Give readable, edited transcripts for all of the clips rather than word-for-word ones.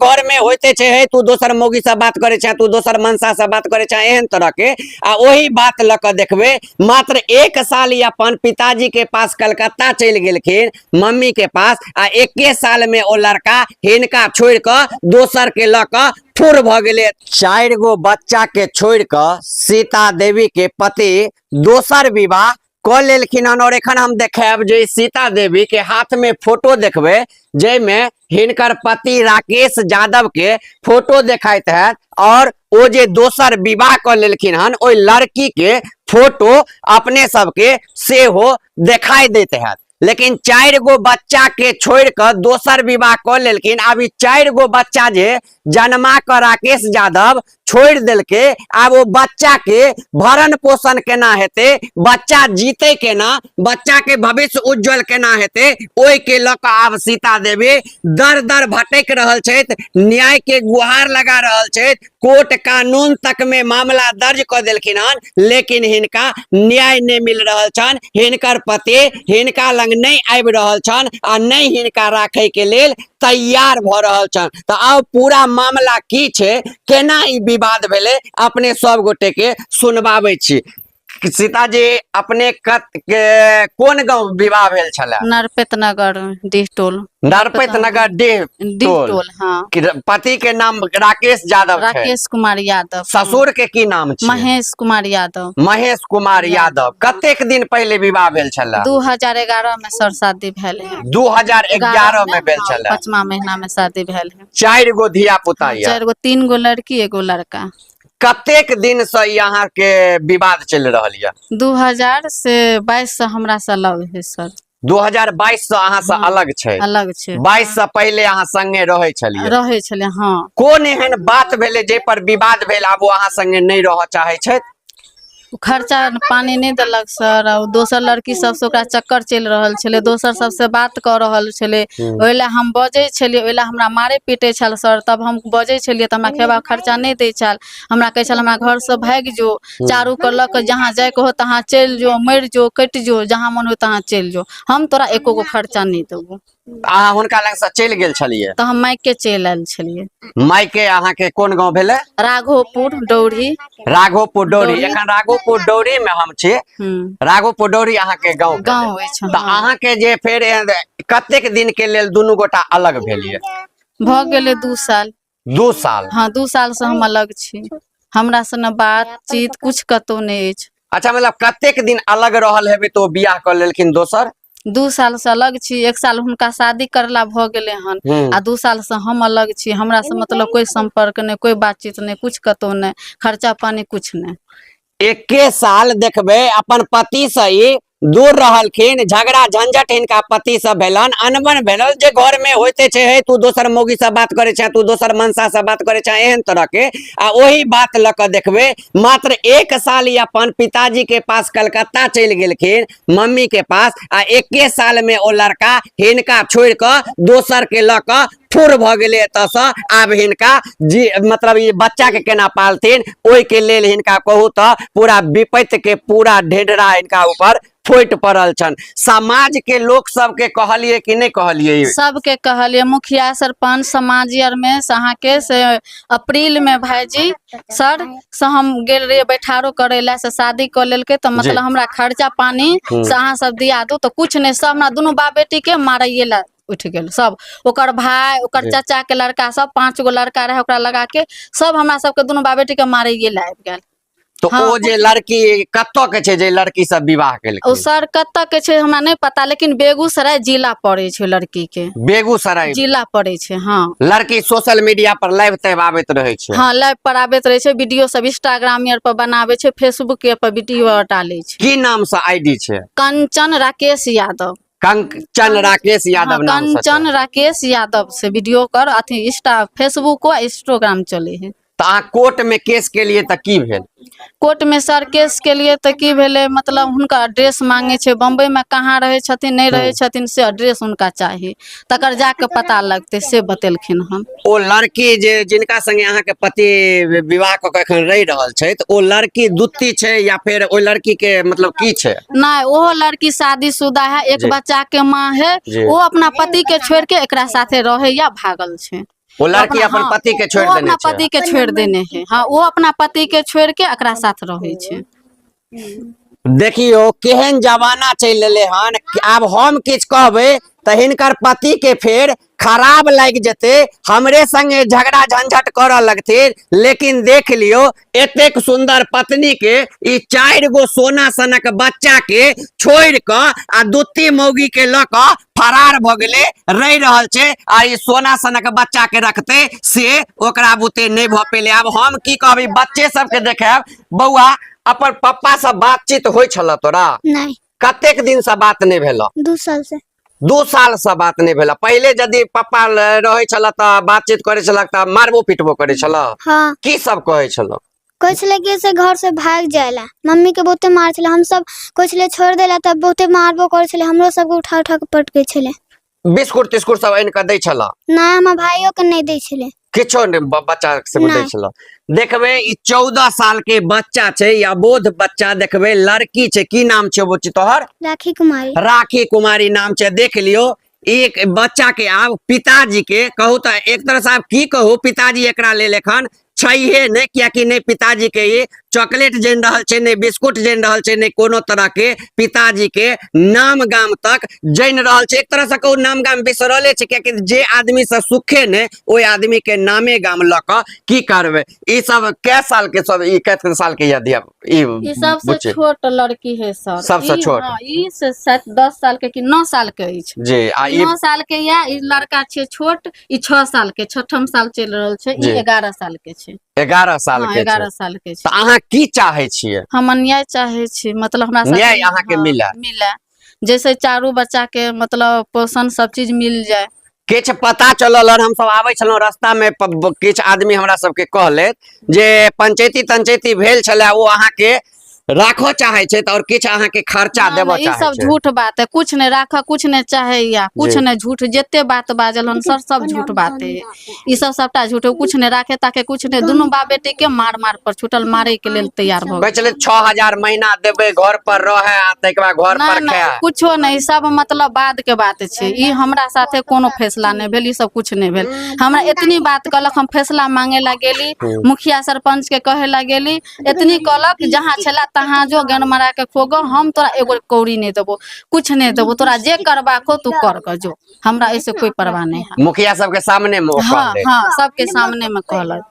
घर में होते छे है तू दोसर मौगी से बात करे छे, तू दोसर मनसा से बात करे छे, एहन तरह के आ वही बात लक देखबे मात्र 1 साल अपन पिताजी के पास कलकत्ता चल गेलखिन मम्मी के पास आ 1 साल में ओ लड़का हिनका छोड़ के दोसर के लक फुर भ गेले। 4 गो बच्चा के छोड़ के सीता देवी के पति दोसर विवाह क लेलखिन हन। और एखन हम देखाब जे सीता देवी के हाथ में फोटो देखबे जैमे हिनकर पति राकेश यादव के फोटो देखाइत है और ओ जे दोसर विवाह क लेलखिन हन ओइ लड़की के फोटो अपने सबके से हो देखाई देते है। लेकिन 4 गो बच्चा के छोड़ कर दोसर विवाह क लेलखिन। अब 4 गो बच्चा जे जन्मा कर राकेश यादव छोड़ दिल के अब वो बच्चा के भरण पोषण केना हेते, बच्चा जीते केना, बच्चा के भविष्य उज्जवल केना हेते, ओई के लक आब सीता देवी दर दर भटक रहल छथि, न्याय के गुहार लगा रहल छथि, कोर्ट कानून तक में मामला दर्ज क देलखिन हन लेकिन हिनका न्याय नहीं मिल रहल छन। हिनकर पति हिनका लंग नहीं आबि रहल छन आ नहीं हिनका राखे के लेल तैयार भ रहल छन। तो अब पूरा मामला की छे, केना ई विवाद भेले, अपने सब गोटे के सुनबाबै छी। सीता जी अपने कोन गांव विवाह भेल छला? नरपेत नगर डिहटोल। नरपेत नगर डिहटोल। हाँ। पति के नाम राकेश यादव छै। राकेश कुमार यादव। ससुर के की नाम छै? महेश कुमार यादव। महेश कुमार यादव। कतेक दिन पहले विवाह भेल छला? 2011 में सर शादी भेल है। 2011 में भेल छला। 5वां महीना में शादी भेल है। 4 गो धिया पुता या? 4 गो, 3 गो लड़की 1 गो लड़का। कतेक दिन से यहाँ के विवाद चल रहा है? 2000 से 22 से हमरा से अलग है सर। 2022 से अहाँ से अलग छै? अलग छै। 22 से पहले अहाँ संगे रहे छलिए? रहे छलिए हाँ। कोन एहन बात भेले जे पर विवाद भेल आब अहाँ संगे नहीं रह चाहे छै? खर्चा पानी नहीं दिलक सर और दोसर लड़की सब से ओकरा चक्कर चल रहल छले, दोसर सबसे बात कर रहल छले, ओइला हम बजे छलिए, ओइला हमरा मारे पीटे छल सर। तब हम बजे छलिए त हमरा खेबा खर्चा नहीं दे छल, हमरा कहे छल हमरा घर से भाग जो, चारू कर लक जहां जाए को हो तहां चल जो, मर जो, कट जो, जहां मन हो तहां चल जो, हम तोरा एको गो खर्चा नहीं देबो। अहाँ हुनका लंग से चल गेल छलिए? तो हम मायके चल आयल छलिए। मायके अहाँ के कोन गांव भेले? राघोपुर डौरी। राघोपुर डौरी। एखन राघोपुर डौरी में हम छी। राघोपुर डौरी अहाँ के गांव गांव छै। त अहाँ के जे फेर कतेक दिन के लेल दुनू गोटा अलग भेलिए? भ गेले 2 साल। 2 साल? हाँ 2 साल से हम अलग छी, हमरा से न बातचीत कुछ कतो नहीं अछि। अच्छा मतलब कतेक दिन अलग रहल हेबे तो बियाह कर लेलखिन दोसर? 2 साल से अलग छी, 1 साल हुनका शादी करला भ गेले हन आ 2 साल से हम अलग छी। हमरा से मतलब कोई संपर्क नहीं, कोई बातचीत नहीं, कुछ कतो नहीं, खर्चा पानी कुछ नहीं। 1 साल देखबे अपन पति से ही दूर रहलखिन, झगड़ा झंझट हिनका पति से भेलन, अनबन भेल जे घर में होते छे है तू दोसर मौगी से बात करे छे, तू दोसर मनसा से बात करे छे, एहन तरह के आ वही बात लक देखबे मात्र 1 साल अपन पिताजी के पास कलकत्ता चल गेलखिन मम्मी के पास आ 1 साल में ओ लड़का हिनका छोड़ के दोसर के लक फुर भ गेले। तस आब हिनका जी मतलब ये बच्चा के केना पालथिन ओई के लेल हिनका कहू तो पूरा विपत्ति के पूरा ढेढरा हिनका ऊपर फोट पड़ल छन। समाज के लोग सब के कहलिए कि नहीं कहलिए? सबके कहलिए, मुखिया सरपंच समाज आर में अहाँ के से अप्रैल में भाईजी सर से हम गेल रहे बैठारो करेला से शादी कर लेलके तो मतलब हमरा खर्चा पानी से अहाँ सब दिया दो तो कुछ नहीं, सब हमरा दोनों बाप बेटी के मारइए ला उठ गेल। सब ओकर भाई ओकर चाचा के लड़का सब 5 गो लड़का रहे ओकरा लगा के सब हमरा सबके दोनों बाप बेटी के मारइए ला आबि गेल। तो ओ जे लड़की कत्तो के छे जे लड़की सब विवाह केलकै? ओ सर कत्तो के छे हमरा नहीं पता, लेकिन बेगूसराय जिला पड़े छे लड़की के। बेगूसराय जिला पड़े छे हाँ। लड़की सोशल मीडिया पर लाइव तैव आबैत रहे छे? हाँ लाइव पर आबैत रहे छे, वीडियो सब इंस्टाग्राम पर बनावे छे, फेसबुक पर वीडियो डाले छे। की नाम से आईडी छे? कंचन राकेश यादव। कंचन राकेश यादव नाम से? कंचन राकेश यादव से वीडियो कर अथी इंस्टा फेसबुक और इंस्टाग्राम चले है। तो आ कोर्ट में केस के लिए तो की भेल? कोर्ट में सर केस के लिए तो की भेले मतलब हुनका एड्रेस मांगे छे, बम्बई में कहाँ रहे छथिन नहीं रहे छथिन से एड्रेस उनका चाहिए, तकर जाके पता लगते से बतेलखिन हम। ओ लड़की जे जिनका संगे अहाँ के पति विवाह क के एखन रह रहल छै त ओ लड़की दुत्ती छै या फिर ओ लड़की के मतलब की छै? नहीं वो लड़की शादीशुदा है, एक बच्चा के माँ है, वो अपना पति के छोड़ के एकरा साथे रहे या भागल छे। वो लड़की अपन पति के छोड़ वो देने अपना पति के छोड़ देने है। हाँ, वो अपना पति के छोड़ के एकरा साथ रहे छे। देखियो केहन जमाना चल रहे हन आब हम किछ कहबे तो हिनकर पति के फेर खराब लग जेते, हमरे संगे झगड़ा झंझट करऽ लगथिन। लेकिन देख लियो एतेक सुंदर पत्नी के ई 4 गो सोना सनक बच्चा के छोड़ क आ दुत्ती मौगी के ल क फरार भ गेले रह रहल छे। आ ई सोना सनक बच्चा के रखते से ओकरा बुते नहीं भ पेले। आब हम की कहबी बच्चे सबके देखाब बौआ अपन पप्पा से बातचीत होय छल तोरा? नहीं, कतेक दिन से बात नहीं भेल? 2 साल से। 2 साल से बात नहीं भेल। पहले यदि पप्पा रहे छल त बातचीत करे छल त मारबो पिटबो करे छल? हाँ, की सब कहे छल? कोई छले कि से घर से भाग जाएला, मम्मी के बहुते मार छले, हम सब कोई छले छोड़ देला तब बहुते मारबो करे छले, हमरो सब के उठा उठा के पटके छले। बिस्कुट तिस्कुट सब आनि के दै छल? ना, हम भाइयों के नहीं दै छले। किछो बच्चा से दै नहीं। छल? देखबे ई 14 साल के बच्चा छे या बोध बच्चा, देखबे लड़की छे। की नाम छे बच्ची तोहर? राखी कुमारी। राखी कुमारी नाम छे। देख लियो एक बच्चा के आब पिताजी के कहू तो एक तरह से आप की कहू पिताजी एकरा ले लेखन छैहे नहीं, किया कि नहीं पिताजी के ये चॉकलेट जन रहल छे, नहीं बिस्कुट जन रहल छे, नहीं कोनो तरह के पिताजी के नाम गाम तक जन रहल छे। एक तरह से कहू नाम गाम बिसरले छे, किया कि जे आदमी से सुखे ने ओई आदमी के नामे गाम ल क की करबे। ई सब कै साल के सब ई कते साल के यदि ई सबसे छोट लड़की है सर। सबसे छोट? हाँ, ई से 10 साल के कि 9 साल के अछि जी। आ ई 9 साल के या ई लड़का छे छोट, ई 6 साल के, 6ठम साल चल रहल छे। जी। ई 11 साल के छे। 11 साल हाँ, के 11 छे। साल के तो छे। अहाँ की चाहे छिए? हम न्याय चाहे छी, मतलब हमरा साथे न्याय अहाँ के मिले? मिले, जैसे चारू बच्चा के मतलब पोषण सब चीज मिल जाए। किछ पता चलल हम सब आवे छलौ रास्ता में किछ आदमी हमरा सबके कहले जे पंचायती तंचायती भेल छले वो अहाँ के राखो चाहे छे और किछ अहाँ के खर्चा देबो ई चाहे सब छे। झूठ बात है, कुछ नहीं राखा, कुछ नहीं चाहे या कुछ नहीं झूठ, जेते बात बाजल हन सर सब झूठ बात है। ई सब सबटा झूठ है, कुछ नहीं राखे ताके कुछ नहीं। दोनों बाप बेटी के मार मार पर छूटल, मारे के लेल तैयार भ कहे छले 6000 महीना देबे घर पर रहे आ तै के बाद घर पर नहीं, खाए। कुछो नहीं, सब मतलब बाद के बात छे। ई हमरा साथे कोनो फैसला नहीं भेल, ई सब कुछ नहीं भेल। हमरा इतनी बात कहलक, हम फैसला मांगे ला गेली, मुखिया सरपंच के कहे ला गेली, इतनी कहलक जहां छला तहां जो गन मारा के खोगो, हम तोरा एगो कौड़ी नहीं देबो, कुछ नहीं देबो, तोरा जे करबा को तू कर के जो, हमरा ऐसे कोई परवाह नहीं है। मुखिया सबके सामने में ओ हाँ कहले? हाँ, सबके सामने में कहलक,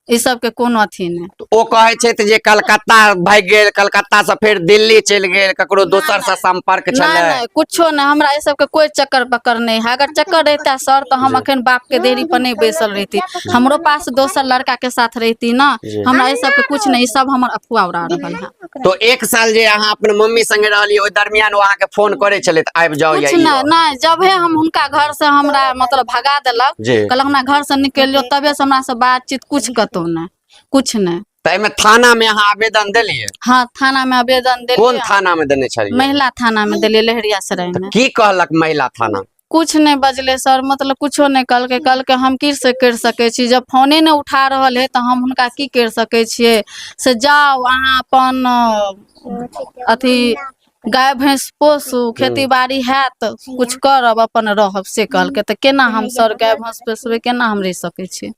ई सब के कोनो अथी नहीं। ओ कहे छै जे कलकत्ता भाग गेल, कलकत्ता से फिर दिल्ली चल गेल, ककरो दोसर से संपर्क नहीं छले? नहीं, कुछो नहीं, हमरा ये सब के कोई चक्कर पकड़ नहीं है। अगर चक्कर रहता सर तो हम अखन बाप के देरी पर नहीं बैसल रहती, हमरो पास दोसर लड़का के साथ रहती ना। हमरा ये सब के कुछ नहीं, सब हमर अफवाह उड़ा रहल है। तो 1 साल जे अहाँ अपने मम्मी संगे रहलिए ओइ दरमियान वो अहाँ के फोन करे छले त आबि जाओ या कुछ नहीं नहीं, जब है हम उनका घर से हमरा मतलब भगा देलक, जी। कहलक हमरा घर से निकलियो, तबे से हमरा से बातचीत कुछ कतो नहीं, कुछ नहीं। त एमे थाना में अहाँ आवेदन देलिए? हाँ, थाना में आवेदन कोन देलिए, थाना में देने छलिए? महिला थाना में देलिए, लहरियासराय में। की कहलक महिला थाना? कुछ नहीं बजले सर, मतलब कुछो नहीं कल के हम की से कर सके छी, जब फोने नहीं उठा रहल है तो हम उनका की कर सके छिए। से जाओ अहाँ अपन अथी गाय भैंस पोसू, खेती बाड़ी हैत, कुछ करब अपन रहब, से कहल के। तो केना हम सर गाय भैंस पोसबे, केना हम रह सके छी?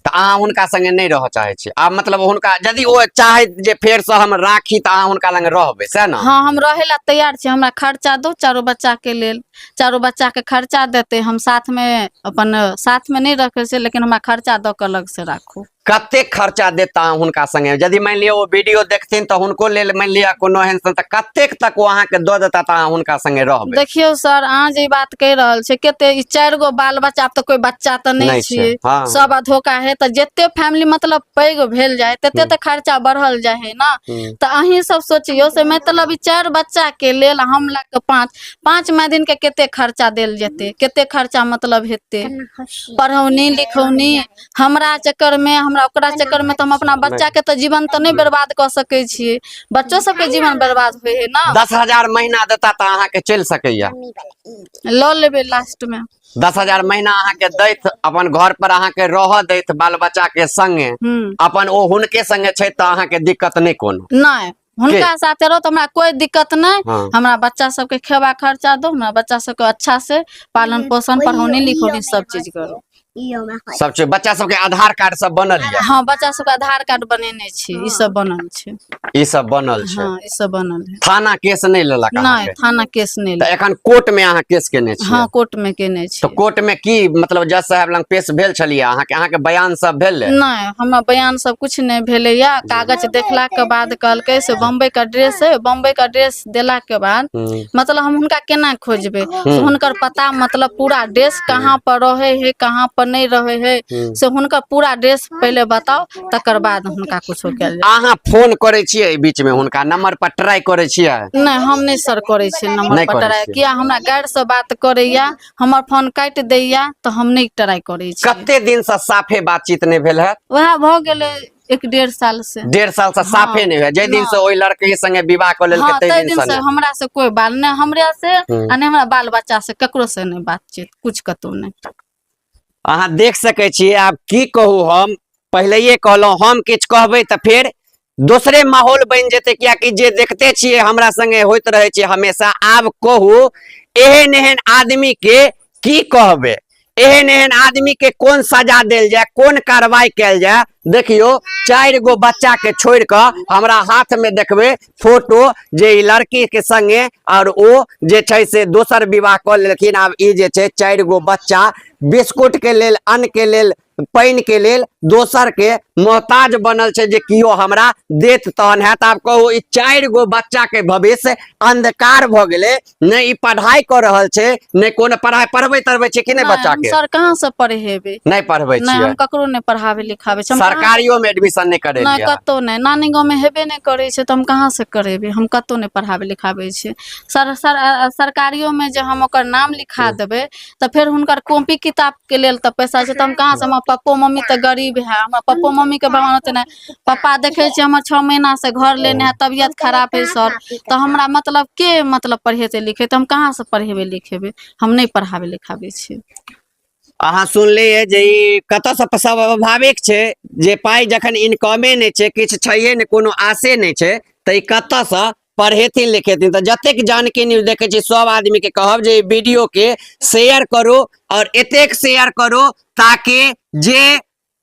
त अहाँ हुनका संगे नहीं रह चाहे छी? आ मतलब हुनका यदि ओ चाहे जे फेर से हम राखी त अहाँ हुनका लंग रहबे से ना? हाँ, हम रहे ला तैयार छी, हमरा खर्चा दो चारो बच्चा के लेल, चारो बच्चा के खर्चा देते, हम साथ में अपन साथ में नहीं रखे से, लेकिन हमरा खर्चा दो के अलग से राखू। कते खर्चा देता हुनका संगे? यदि मान लिया वो वीडियो देखथिन तो हुनको लेल मान लिया कोनो एहन त कतेक तक वो अहाँ के द देता त अहाँ हुनका संगे रहबे? देखियो सर, अहाँ जे बात कह रहल छे, केते ई 4 गो बाल बच्चा, तो कोई बच्चा तो नहीं छे, हाँ। सब धोखा है। तो जेते फैमिली मतलब पैग भेल जाए तेते तो खर्चा बढ़ल जाए है ना। तो अहीं सब सोचियो से मतलब ई 4 बच्चा के लेल हम ला के 5 दिन के केते खर्चा देल जेते, केते खर्चा मतलब हेते, पढ़ौनी लिखौनी, हमरा चक्कर में, हमरा ओकरा चक्कर में, तो हम अपना बच्चा के तो जीवन तो नहीं बर्बाद कर सके छिए, बच्चों सब के जीवन बर्बाद होए है ना। 10,000 महीना देता त अहाँ के चल सकैया? लो लेबे लास्ट में 10,000 महीना अहाँ के दैत, अपन घर पर अहाँ के रह दैत बाल बच्चा के संगे, अपन ओ हुनके संगे छै त अहाँ के दिक्कत नहीं कोनो? नहीं, हुनका साथे रहो तो हमरा कोई दिक्कत नहीं। हाँ। हमरा बच्चा सबके खेवा खर्चा दो, हमरा बच्चा सबके अच्छा से पालन पोषण, पढ़ौनी लिखौनी सब चीज करो। सब चीज बच्चा सबके आधार कार्ड सब बनल ये हाँ बच्चा सबके आधार कार्ड बनेने छी ई सब बनल छै ई सब बनल छै हाँ ई सब बनल है थाना केस नहीं लेलक अहाँ नहीं के? थाना केस नहीं तो एखन कोर्ट में अहाँ केस केने छियै हाँ कोर्ट में केने छी तो कोर्ट में की मतलब जज साहब लंग पेश भेल छलियै अहाँ के बयान सब भेल नहीं हमरा बयान सब कुछ नहीं भेले या कागज देखला के बाद कहलकै से बम्बई का ड्रेस है बम्बई का ड्रेस देला के बाद मतलब हम हुनका केना खोजबे से हुनकर पता मतलब पूरा ड्रेस कहाँ पर रहे है कहाँ पर नहीं रहे है से हुनकर पूरा ड्रेस पहले बताओ तकर बाद हुनका कुछो कैल जाय अहाँ फोन करे छियै एहि बीच में हुनका नंबर पर ट्राई करे छियै नहीं हम नहीं सर करे छी नंबर नहीं पर करै ट्राई छियै। किया हमरा गाइड से बात करैया हमर फोन काट दैया तो हम नहीं ट्राई करे छी कते दिन से साफे बातचीत नहीं भेल है वह भ गेले 1.5 साल से 1.5 साल से साफे नहीं हुआ जै दिन से ओई लड़के के संगे विवाह कर लेल हाँ कते तै दिन दिन से से नहीं? हमरा से कोई बात नहीं हमरा से आ नहीं हमरा बाल बच्चा से ककरो से नहीं बातचीत कुछ कतो नहीं अहाँ देख सकै छियै आब की कहू हम पहिलेये कहलहुँ हम किछु कहबै तऽ फेर दोसरे माहौल बनि जेतै कियाकि जे देखते छियै हमरा संगे होइत रहै छै हमेशा आब कहू एहन एहन आदमी के की कहबै एहन एहन आदमी के कोन सजा देल जाय कोन कार्रवाई कैल जाय देखियो 4 गो बच्चा के छोड़ कऽ हमरा हाथ में देखबै फोटो जे ई लड़की के संगे और ओ जे छै से दोसर विवाह कऽ लेलखिन आब ई जे छै 4 गो बच्चा बिस्कुट के लेल अन्न के लेल पानि के लेल दोसर के मोहताज बनल छै जे कियो हमरा देत तहन हैत आब कहू ई 4 गो बच्चा के भविष्य अंधकार भ गेलै ने ई पढ़ाई कर रहल छै ने कोनो पढ़ाई पढ़बै तरबै छै कि नहीं बच्चा हम के सर कहाँ से पढ़ेबे नहीं पढ़बै नहीं छियै हम ककरो नहीं पढ़ावे लिखावे छी हम कहाँ- सरकारियो में एडमिशन नहीं नहीं करेलियै कतो नहीं नानी गाँव में हेबे नहीं करे छै तो हम कहाँ से करेबे हम कतो नहीं पढ़ावे लिखावे छी सरकारियों में जे हम ओकर नाम लिखा देबे तो फिर हुनकर कॉपी किताब के लेल तो पैसा छै तो हम कहाँ से हमर पप्पो मम्मी तो गरीब है हमर पप्पो मम्मी के भगवान होते नहीं पापा देखे छी हमर 6 महीना से घर लेने है तबियत खराब है सर तो हमरा मतलब के मतलब पढ़ेते लिखे तो हम कहाँ से पढ़ेबे लिखेबे हम नहीं पढ़ावे लिखावे छी अहाँ सुनलियै जे ई कतऽ से स्वाभाविक छै जे पाइ जखन इनकमे नहि छै किछु छैहे ने कोनो आशे नहि छै तऽ ई कतऽ से पढ़ेथिन लिखेथिन तऽ जतेक जानकी न्यूज देखै छी सब आदमी के कहब जे वीडियो के शेयर करू और एतेक शेयर करू ताकि जे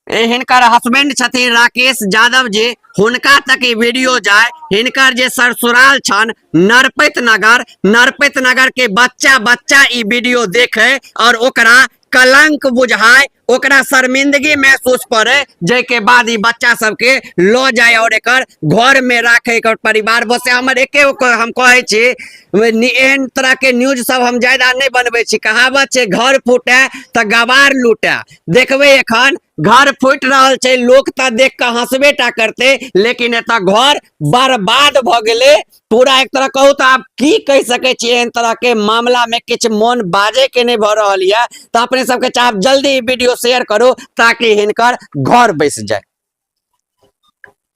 हिनकर हस्बैंड छथिन राकेश यादव जी हुनका तक ई वीडियो जाय हिनकर जे ससुराल छन नरपत नगर के बच्चा बच्चा ई वीडियो देखे और ओकरा कलंक बुझाय ओकरा शर्मिंदगी महसूस करे जै के बाद ई बच्चा सबके लो जाए और एकर घर में राखे एकर परिवार बसे हमर एके हम कहे छी एहन तरह के न्यूज सब हम ज्यादा नहीं बनबै छी कहावत छै घर फूटे तऽ गवार लूटे देखबै एखन घर फूट रहल छै लोक तऽ देख कऽ हंसबे टा करते लेकिन एतऽ घर बर्बाद भ गेलै पूरा एक तरह कहू तऽ आप की कहि सकै छी एहन तरह के मामला में किछु मोन बाजे के नहीं भ रहल यऽ तऽ अपने सबके चाहब जल्दी वीडियो शेयर करू ताकि हिनकर घर बस जाए।